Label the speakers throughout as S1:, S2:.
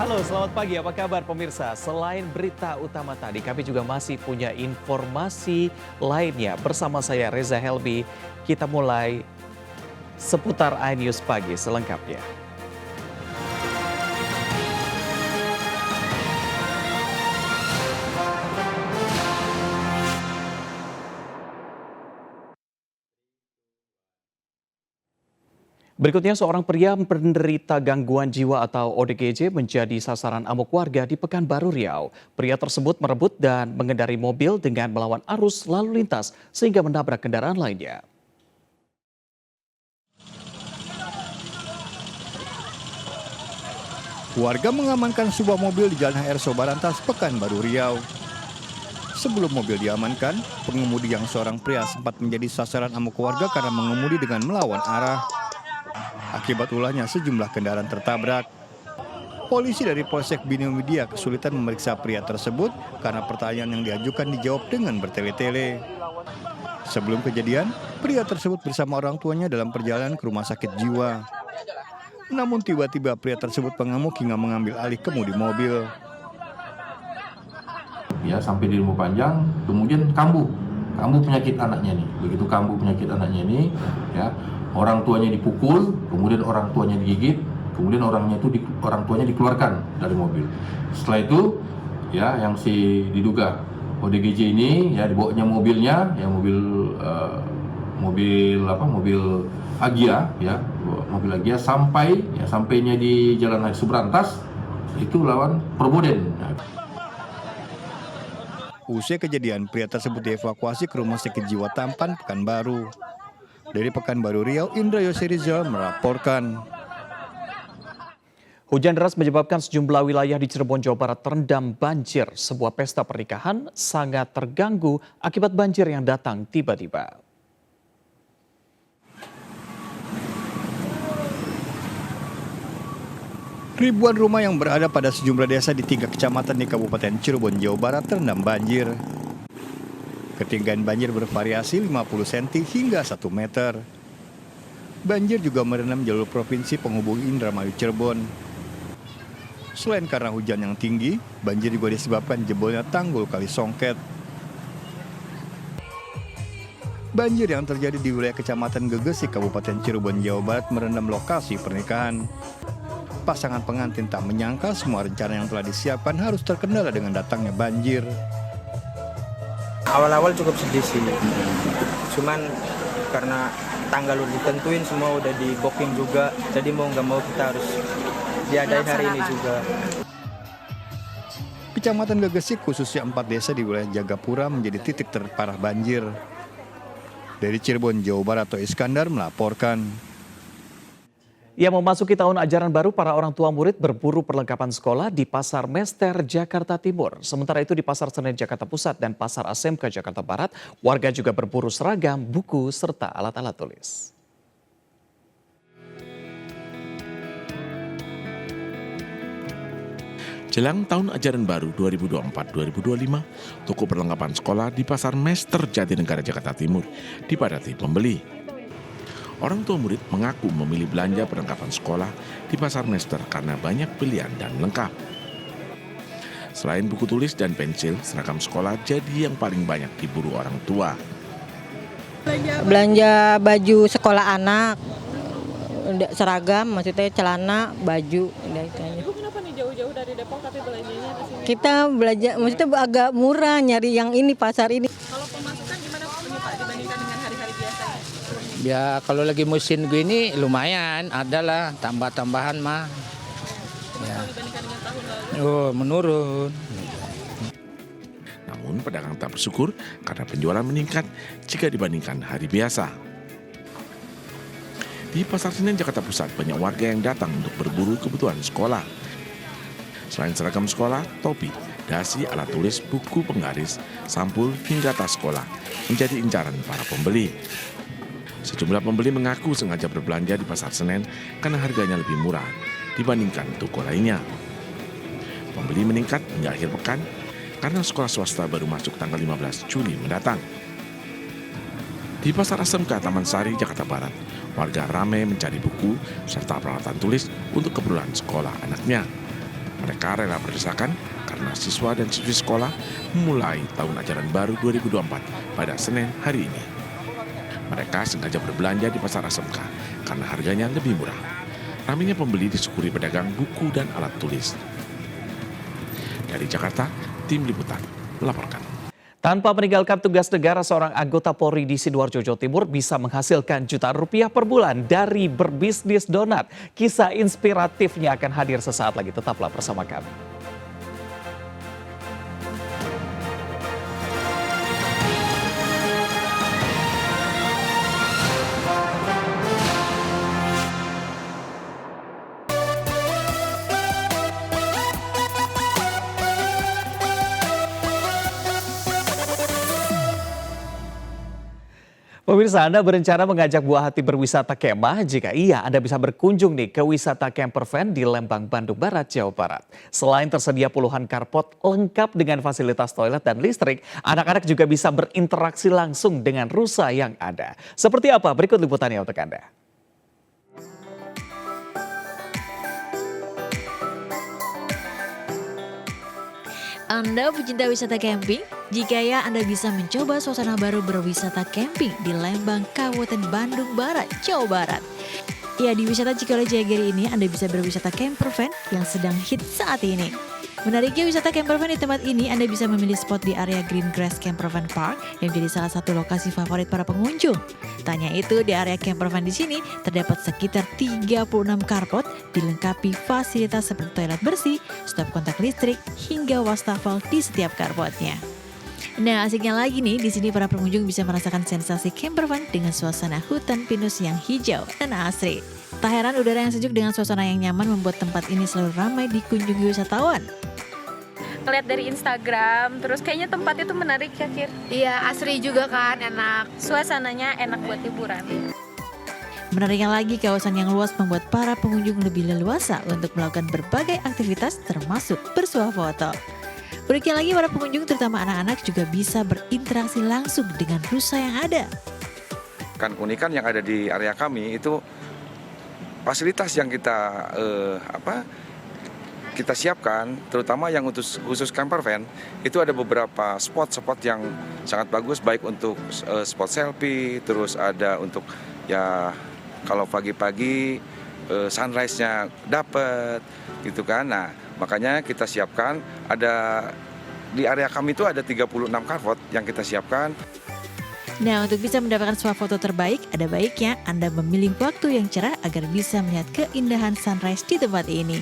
S1: Halo, selamat pagi. Apa kabar pemirsa? Selain berita utama tadi, kami juga masih punya informasi lainnya. Bersama saya Reza Helbi, kita mulai seputar iNews Pagi selengkapnya. Berikutnya, seorang pria penderita gangguan jiwa atau ODGJ menjadi sasaran amuk warga di Pekanbaru Riau. Pria tersebut merebut dan mengendari mobil dengan melawan arus lalu lintas sehingga menabrak kendaraan lainnya.
S2: Warga mengamankan sebuah mobil di Jalan HR Sobarantas, Pekanbaru Riau. Sebelum mobil diamankan, pengemudi yang seorang pria sempat menjadi sasaran amuk warga karena mengemudi dengan melawan arah. Akibat ulahnya sejumlah kendaraan tertabrak. Polisi dari Polsek Bina Widya kesulitan memeriksa pria tersebut karena pertanyaan yang diajukan dijawab dengan bertele-tele. Sebelum kejadian, pria tersebut bersama orang tuanya dalam perjalanan ke rumah sakit jiwa. Namun tiba-tiba pria tersebut mengamuk hingga mengambil alih kemudi mobil.
S3: Ya, sampai di Limbu Panjang, kemudian kambuh penyakit anaknya nih. Begitu kambuh penyakit anaknya ini, ya, orang tuanya dipukul, kemudian orang tuanya digigit, kemudian orang tuanya dikeluarkan dari mobil. Setelah itu, ya, yang si diduga ODGJ ini, ya, dibawanya mobilnya, ya, mobil Agia, ya, mobil Agia sampainya di Jalan HR Sobarantas itu lawan Perboden.
S2: Usai kejadian, pria tersebut dievakuasi ke Rumah Sakit Jiwa Tampan, Pekanbaru. Dari Pekanbaru Riau, Indra Yosiriza melaporkan.
S1: Hujan deras menyebabkan sejumlah wilayah di Cirebon, Jawa Barat terendam banjir. Sebuah pesta pernikahan sangat terganggu akibat banjir yang datang tiba-tiba.
S2: Ribuan rumah yang berada pada sejumlah desa di 3 kecamatan di Kabupaten Cirebon, Jawa Barat terendam banjir. Ketinggian banjir bervariasi 50 cm hingga 1 meter. Banjir juga merendam jalur provinsi penghubung Indramayu Cirebon. Selain karena hujan yang tinggi, banjir juga disebabkan jebolnya tanggul Kali Songket. Banjir yang terjadi di wilayah Kecamatan Gegesi, Kabupaten Cirebon, Jawa Barat merendam lokasi pernikahan. Pasangan pengantin tak menyangka semua rencana yang telah disiapkan harus terkendala dengan datangnya banjir.
S4: Awal-awal cukup sedih sih, cuman karena tanggal udah ditentuin, semua udah di booking juga, jadi mau nggak mau kita harus diadain hari ini juga.
S2: Kecamatan Gegesi khususnya 4 desa di wilayah Jagapura menjadi titik terparah banjir. Dari Cirebon, Jawa Barat, Toh Iskandar melaporkan.
S1: Ya, memasuki tahun ajaran baru, para orang tua murid berburu perlengkapan sekolah di Pasar Mester, Jakarta Timur. Sementara itu di Pasar Senen, Jakarta Pusat dan Pasar ASMK, Jakarta Barat, warga juga berburu seragam, buku, serta alat-alat tulis.
S5: Jelang tahun ajaran baru 2024-2025, toko perlengkapan sekolah di Pasar Mester Jatinegara, Jakarta Timur dipadati pembeli. Orang tua murid mengaku memilih belanja perlengkapan sekolah di Pasar Mester karena banyak pilihan dan lengkap. Selain buku tulis dan pensil, seragam sekolah jadi yang paling banyak diburu orang tua.
S6: Belanja baju sekolah anak, seragam, maksudnya celana, baju.
S7: Ibu kenapa nih jauh-jauh dari Depok tapi belanjanya ke sini?
S6: Kita belanja, maksudnya agak murah nyari yang ini, pasar ini.
S7: Kalau pemasukan gimana Pak dibandingkan dengan hari-hari biasanya?
S8: Ya kalau lagi musim gini lumayan, adalah tambah-tambahan mah. Ya.
S7: Dibandingkan dengan tahun lalu?
S8: Oh, menurun.
S5: Namun pedagang tak bersyukur karena penjualan meningkat jika dibandingkan hari biasa. Di Pasar Senen, Jakarta Pusat, banyak warga yang datang untuk berburu kebutuhan sekolah. Selain seragam sekolah, topi, dasi, alat tulis, buku penggaris, sampul, hingga tas sekolah menjadi incaran para pembeli. Sejumlah pembeli mengaku sengaja berbelanja di Pasar Senen karena harganya lebih murah dibandingkan toko lainnya. Pembeli meningkat hingga akhir pekan karena sekolah swasta baru masuk tanggal 15 Juli mendatang. Di Pasar ASMK Taman Sari, Jakarta Barat, warga ramai mencari buku serta peralatan tulis untuk keperluan sekolah anaknya. Mereka rela berdesakan karena siswa dan siswi sekolah memulai tahun ajaran baru 2024 pada Senin hari ini. Mereka sengaja berbelanja di pasar SMK karena harganya lebih murah. Ramainya pembeli disyukuri pedagang buku dan alat tulis. Dari Jakarta, Tim Liputan melaporkan.
S1: Tanpa meninggalkan tugas negara, seorang anggota Polri di Sidoarjo, Jawa Timur bisa menghasilkan jutaan rupiah per bulan dari berbisnis donat. Kisah inspiratifnya akan hadir sesaat lagi. Tetaplah bersama kami. Pemirsa, Anda berencana mengajak buah hati berwisata kemah? Jika iya, Anda bisa berkunjung nih ke wisata camper van di Lembang, Bandung Barat, Jawa Barat. Selain tersedia puluhan carport lengkap dengan fasilitas toilet dan listrik, anak-anak juga bisa berinteraksi langsung dengan rusa yang ada. Seperti apa? Berikut liputannya untuk Anda.
S9: Anda pecinta wisata camping? Jika ya, Anda bisa mencoba suasana baru berwisata camping di Lembang, Kabupaten Bandung Barat, Jawa Barat. Ya, di wisata Cikole Jayagiri ini Anda bisa berwisata camper van yang sedang hits saat ini. Menariknya wisata camper van di tempat ini, Anda bisa memilih spot di area Green Grass Camper Van Park yang menjadi salah satu lokasi favorit para pengunjung. Tanya itu, di area camper van di sini terdapat sekitar 36 carport dilengkapi fasilitas seperti toilet bersih, stop kontak listrik, hingga wastafel di setiap carportnya. Nah, asiknya lagi nih, di sini para pengunjung bisa merasakan sensasi camper van dengan suasana hutan pinus yang hijau dan asri. Tak heran udara yang sejuk dengan suasana yang nyaman membuat tempat ini selalu ramai dikunjungi wisatawan.
S7: Ngeliat dari Instagram, terus kayaknya tempatnya tuh menarik ya, Kir.
S10: Iya, asri juga kan, enak.
S7: Suasananya enak buat liburan.
S9: Menariknya lagi, kawasan yang luas membuat para pengunjung lebih leluasa untuk melakukan berbagai aktivitas termasuk bersuah foto. Berikutnya lagi, para pengunjung terutama anak-anak juga bisa berinteraksi langsung dengan rusa yang ada.
S11: Kan keunikan yang ada di area kami itu fasilitas yang kita siapkan, terutama yang untuk khusus camper van, itu ada beberapa spot-spot yang sangat bagus, baik untuk spot selfie, terus ada untuk ya kalau pagi-pagi sunrise-nya dapet gitu kan. Nah, makanya kita siapkan, ada di area kami itu ada 36 carport yang kita siapkan.
S9: Nah, untuk bisa mendapatkan swafoto terbaik, ada baiknya Anda memilih waktu yang cerah agar bisa melihat keindahan sunrise di tempat ini.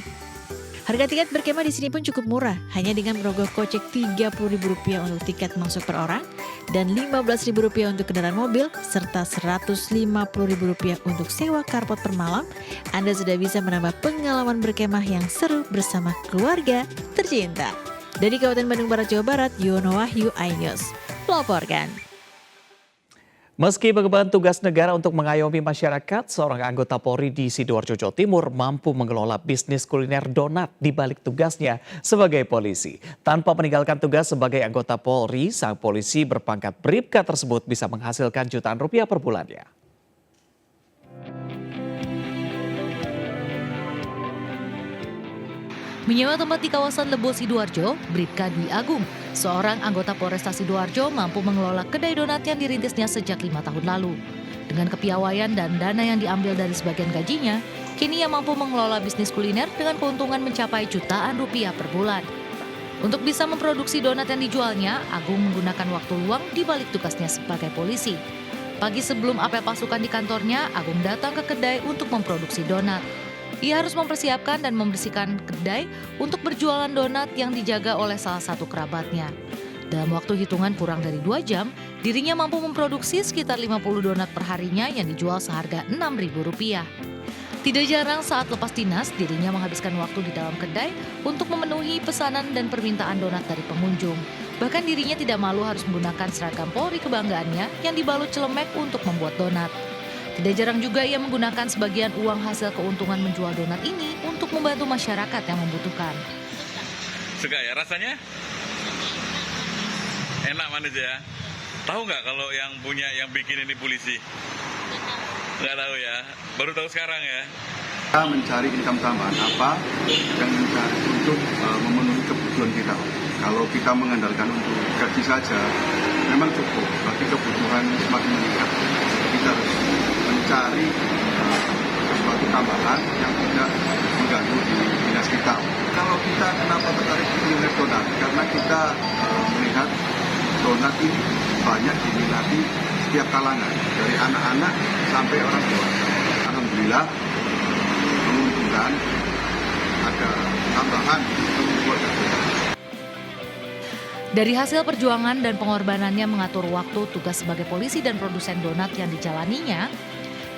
S9: Harga tiket berkemah di sini pun cukup murah, hanya dengan merogoh kocek Rp30.000 untuk tiket masuk per orang dan Rp15.000 untuk kendaraan mobil serta Rp150.000 untuk sewa carport per malam. Anda sudah bisa menambah pengalaman berkemah yang seru bersama keluarga tercinta. Dari Kabupaten Bandung Barat, Jawa Barat, Yono Wahyu, iNews melaporkan.
S1: Meski mengemban tugas negara untuk mengayomi masyarakat, seorang anggota Polri di Sidoarjo, Jawa Timur mampu mengelola bisnis kuliner donat di balik tugasnya sebagai polisi. Tanpa meninggalkan tugas sebagai anggota Polri, sang polisi berpangkat Bribka tersebut bisa menghasilkan jutaan rupiah per bulannya.
S12: Menyewa tempat di kawasan Lebo Sidoarjo, Bribka Dwi Agung, seorang anggota Polresta Sidoarjo mampu mengelola kedai donat yang dirintisnya sejak 5 tahun lalu. Dengan kepiawaian dan dana yang diambil dari sebagian gajinya, kini ia mampu mengelola bisnis kuliner dengan keuntungan mencapai jutaan rupiah per bulan. Untuk bisa memproduksi donat yang dijualnya, Agung menggunakan waktu luang di balik tugasnya sebagai polisi. Pagi sebelum apel pasukan di kantornya, Agung datang ke kedai untuk memproduksi donat. Ia harus mempersiapkan dan membersihkan kedai untuk berjualan donat yang dijaga oleh salah satu kerabatnya. Dalam waktu hitungan kurang dari 2 jam, dirinya mampu memproduksi sekitar 50 donat per harinya yang dijual seharga Rp6.000. Tidak jarang saat lepas dinas, dirinya menghabiskan waktu di dalam kedai untuk memenuhi pesanan dan permintaan donat dari pengunjung. Bahkan dirinya tidak malu harus menggunakan seragam Polri kebanggaannya yang dibalut celemek untuk membuat donat. Tidak jarang juga ia menggunakan sebagian uang hasil keuntungan menjual donat ini untuk membantu masyarakat yang membutuhkan.
S13: Suka ya rasanya? Enak manis ya? Tahu nggak kalau yang punya yang bikin ini polisi? Nggak tahu ya? Baru tahu sekarang ya?
S14: Kita mencari income tambahan apa yang mencari untuk memenuhi kebutuhan kita. Kalau kita mengandalkan untuk gaji saja, memang cukup, tapi kebutuhan semakin meningkat. Kita harus mencari sesuatu tambahan yang tidak mengganggu di dinas kita. Kalau kita kenapa tertarik kuliner donat? Karena kita melihat donat ini banyak diminati setiap kalangan, dari anak-anak sampai orang dewasa. Alhamdulillah menguntungkan, ada tambahan untuk membuat donat.
S12: Dari hasil perjuangan dan pengorbanannya mengatur waktu tugas sebagai polisi dan produsen donat yang dijalaninya,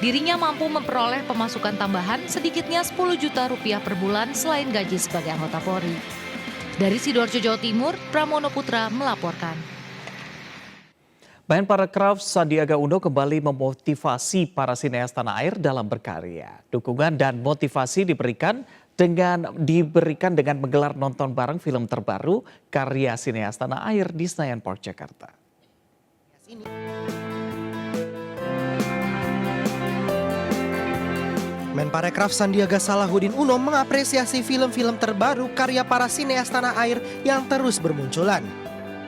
S12: dirinya mampu memperoleh pemasukan tambahan sedikitnya 10 juta rupiah per bulan selain gaji sebagai anggota Polri. Dari Sidoarjo, Jawa Timur, Pramono Putra melaporkan.
S1: Menparekraf Sandiaga Uno kembali memotivasi para sineas tanah air dalam berkarya. Dukungan dan motivasi diberikan dengan menggelar nonton bareng film terbaru karya sineas tanah air di Senayan Park, Jakarta.
S15: Menparekraf Sandiaga Salahuddin Uno mengapresiasi film-film terbaru karya para sineas tanah air yang terus bermunculan.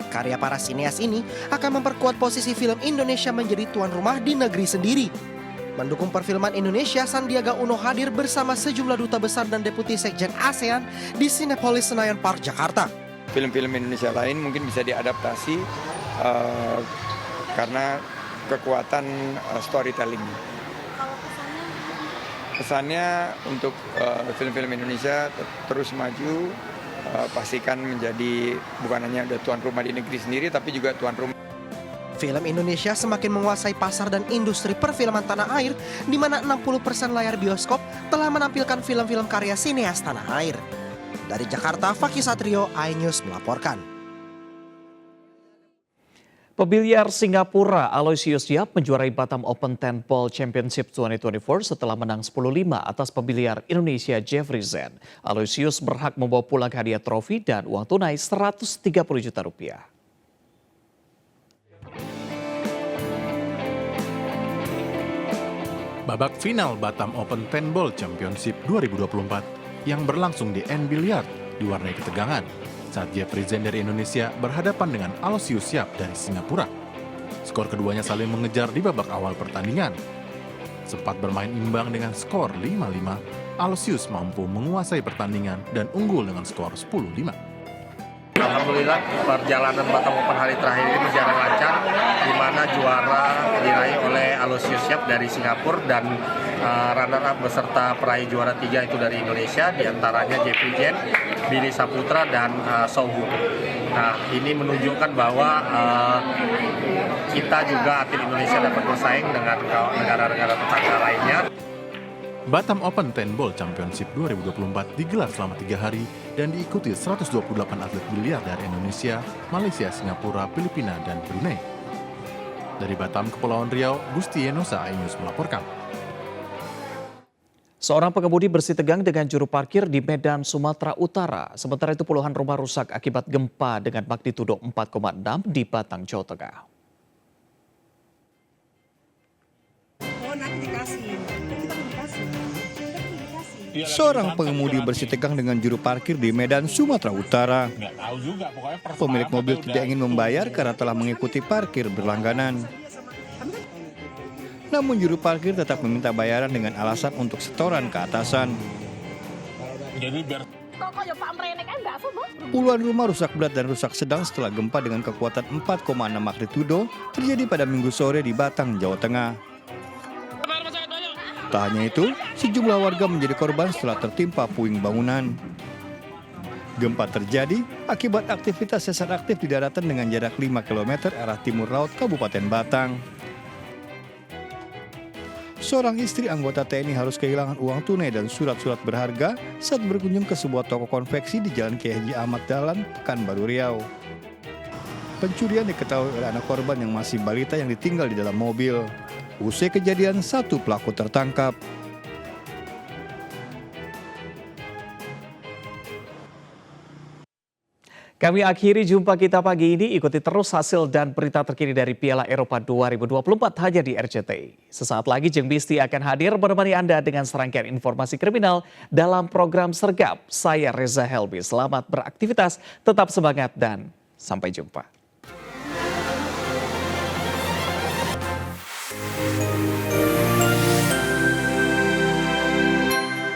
S15: Karya para sineas ini akan memperkuat posisi film Indonesia menjadi tuan rumah di negeri sendiri. Mendukung perfilman Indonesia, Sandiaga Uno hadir bersama sejumlah duta besar dan deputi sekjen ASEAN di Cinepolis Senayan Park, Jakarta.
S16: Film-film Indonesia lain mungkin bisa diadaptasi karena kekuatan storytelling. Pesannya untuk film-film Indonesia terus maju, pastikan menjadi bukan hanya tuan rumah di negeri sendiri, tapi juga tuan rumah.
S15: Film Indonesia semakin menguasai pasar dan industri perfilman tanah air, di mana 60% layar bioskop telah menampilkan film-film karya sineas tanah air. Dari Jakarta, Fakih Satrio, iNews melaporkan.
S1: Pebiliar Singapura Aloysius Yap menjuarai Batam Open 10 Ball Championship 2024 setelah menang 10-5 atas pebiliar Indonesia Jeffrey Zen. Aloysius berhak membawa pulang hadiah trofi dan uang tunai 130 juta rupiah.
S17: Babak final Batam Open 10 Ball Championship 2024 yang berlangsung di N Billiard diwarnai ketegangan saat Jeffrey Zen dari Indonesia berhadapan dengan Aloysius Yap dari Singapura. Skor keduanya saling mengejar di babak awal pertandingan. Sempat bermain imbang dengan skor 5-5, Aloysius mampu menguasai pertandingan dan unggul dengan skor 10-5.
S18: Alhamdulillah perjalanan Batam Open hari terakhir ini berjalan lancar, di mana juara diraih oleh Aloysius Yap dari Singapura dan runner-up beserta peraih juara 3 itu dari Indonesia, diantaranya Jeffrey Zen, Billy Saputra, dan Sohu. Nah, ini menunjukkan bahwa kita juga atlet Indonesia dapat bersaing dengan negara-negara tetangga lainnya.
S17: Batam Open 10 Ball Championship 2024 digelar selama 3 hari dan diikuti 128 atlet biliar dari Indonesia, Malaysia, Singapura, Filipina, dan Brunei. Dari Batam, Kepulauan Riau, Gusti Enosa, iNews melaporkan.
S1: Seorang pengemudi bersih tegang dengan juru parkir di Medan, Sumatera Utara. Sementara itu puluhan rumah rusak akibat gempa dengan magnitudo 4,6 di Batang, Jawa Tengah.
S2: Seorang pengemudi bersih tegang dengan juru parkir di Medan, Sumatera Utara. Pemilik mobil tidak ingin membayar karena telah mengikuti parkir berlangganan. Namun juru parkir tetap meminta bayaran dengan alasan untuk setoran ke atasan. Puluhan rumah rusak berat dan rusak sedang setelah gempa dengan kekuatan 4,6 magnitudo terjadi pada Minggu sore di Batang, Jawa Tengah. Tak hanya itu, sejumlah warga menjadi korban setelah tertimpa puing bangunan. Gempa terjadi akibat aktivitas sesar aktif di daratan dengan jarak 5 km arah timur laut Kabupaten Batang. Seorang istri anggota TNI harus kehilangan uang tunai dan surat-surat berharga saat berkunjung ke sebuah toko konveksi di Jalan Kiai Haji Ahmad Dahlan, Pekanbaru Riau. Pencurian diketahui oleh anak korban yang masih balita yang ditinggal di dalam mobil. Usai kejadian, satu pelaku tertangkap.
S1: Kami akhiri jumpa kita pagi ini. Ikuti terus hasil dan berita terkini dari Piala Eropa 2024 hanya di RCTI. Sesaat lagi Jeng Bisti akan hadir menemani Anda dengan serangkaian informasi kriminal dalam program Sergap. Saya Reza Helbi. Selamat beraktivitas, tetap semangat dan sampai jumpa.